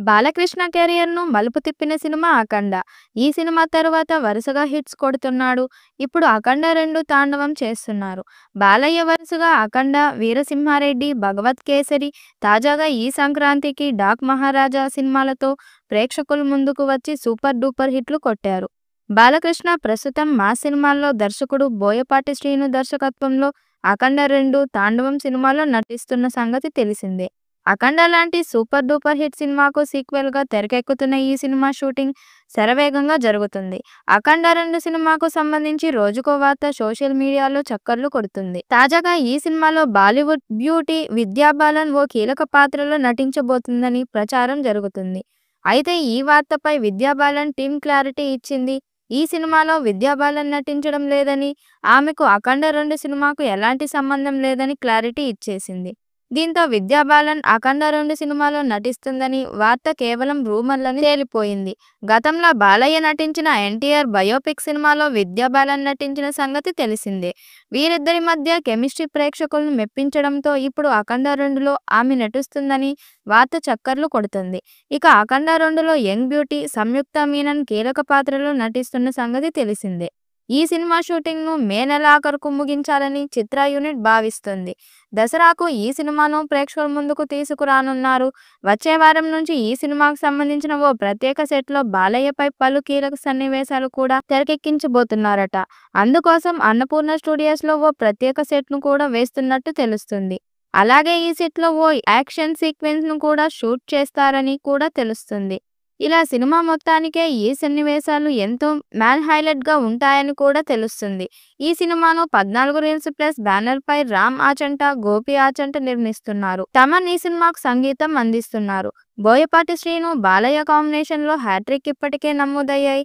బాలకృష్ణ కెరియర్‌ను మలుపు తిప్పిన సినిమా 'అఖండ'. ఈ సినిమా తరువాత వరుసగా హిట్స్ కొడుతున్నాడు. ఇప్పుడు 'అఖండ 2' తాండవం చేస్తున్నారు. బాలయ్య వరుసగా 'అఖండ', 'వీరసింహారెడ్డి', 'భగవత్ కేసరి', తాజాగా ఈ సంక్రాంతికి 'డాక్ మహారాజా' సినిమాలతో ప్రేక్షకుల ముందుకు వచ్చి సూపర్ డూపర్ హిట్లు కొట్టారు. బాలకృష్ణ ప్రస్తుతం మాస్ సినిమాల్లో దర్శకుడు బోయపాటి శ్రీను దర్శకత్వంలో 'అఖండ 2' తాండవం సినిమాలో నటిస్తున్న సంగతి తెలిసిందే. 'అఖండ' లాంటి సూపర్ డూపర్ హిట్ సినిమాకు సీక్వెల్‌గా తెరకెక్కుతున్న ఈ సినిమా షూటింగ్ శరవేగంగా జరుగుతుంది. 'అఖండ 2' సినిమాకు సంబంధించి రోజుకో వార్త సోషల్ మీడియాలో చక్కర్లు కొడుతుంది. తాజాగా ఈ సినిమాలో బాలీవుడ్ బ్యూటీ విద్యా బాలన్ ఓ కీలక పాత్రలో నటించబోతుందని ప్రచారం జరుగుతుంది. అయితే ఈ వార్తపై విద్యా బాలన్ టీమ్ క్లారిటీ ఇచ్చింది. ఈ సినిమాలో విద్యా బాలన్ నటించడం లేదని, ఆమెకు 'అఖండ 2' సినిమాకు ఎలాంటి సంబంధం లేదని క్లారిటీ ఇచ్చేసింది. దీంతో విద్యా బాలన్ 'అఖండ 2' సినిమాలో నటిస్తుందని వార్త కేవలం రూమర్లని తేలిపోయింది. గతంలో బాలయ్య నటించిన 'ఎన్టీఆర్' బయోపిక్ సినిమాలో విద్యా బాలన్ నటించిన సంగతి తెలిసిందే. వీరిద్దరి మధ్య కెమిస్ట్రీ ప్రేక్షకులను మెప్పించడంతో ఇప్పుడు 'అఖండ 2'లో ఆమె నటిస్తుందని వార్త చక్కర్లు కొడుతుంది. ఇక 'అఖండ 2'లో యంగ్ బ్యూటీ సంయుక్త మీనన్ కీలక పాత్రలో నటిస్తున్న సంగతి తెలిసిందే. ఈ సినిమా షూటింగ్‌ను మే నెలాఖరుకు ముగించాలని చిత్ర యూనిట్ భావిస్తుంది. దసరాకు ఈ సినిమాను ప్రేక్షకుల ముందుకు తీసుకురానున్నారు. వచ్చే వారం నుంచి ఈ సినిమాకు సంబంధించిన ఓ ప్రత్యేక సెట్‌లో బాలయ్యపై పలు కీలక సన్నివేశాలు కూడా తెరకెక్కించబోతున్నారట. అందుకోసం అన్నపూర్ణ స్టూడియోస్‌లో ఓ ప్రత్యేక సెట్‌ను కూడా వేస్తున్నట్టు తెలుస్తుంది. అలాగే ఈ సెట్‌లో ఓ యాక్షన్ సీక్వెన్స్‌ను కూడా షూట్ చేస్తారని కూడా తెలుస్తుంది. ఇలా సినిమా మొత్తానికే ఈ సన్నివేశాలు ఎంతో హైలైట్‌గా ఉంటాయని కూడా తెలుస్తుంది. ఈ సినిమాను 14 రీల్స్ ప్లస్ బ్యానర్‌పై రామ్ ఆచంట, గోపి ఆచంట నిర్మిస్తున్నారు. తమన్ ఈ సినిమాకు సంగీతం అందిస్తున్నారు. బోయపాటి శ్రీను, బాలయ్య కాంబినేషన్‌లో హ్యాట్రిక్ ఇప్పటికే నమోదయ్యాయి.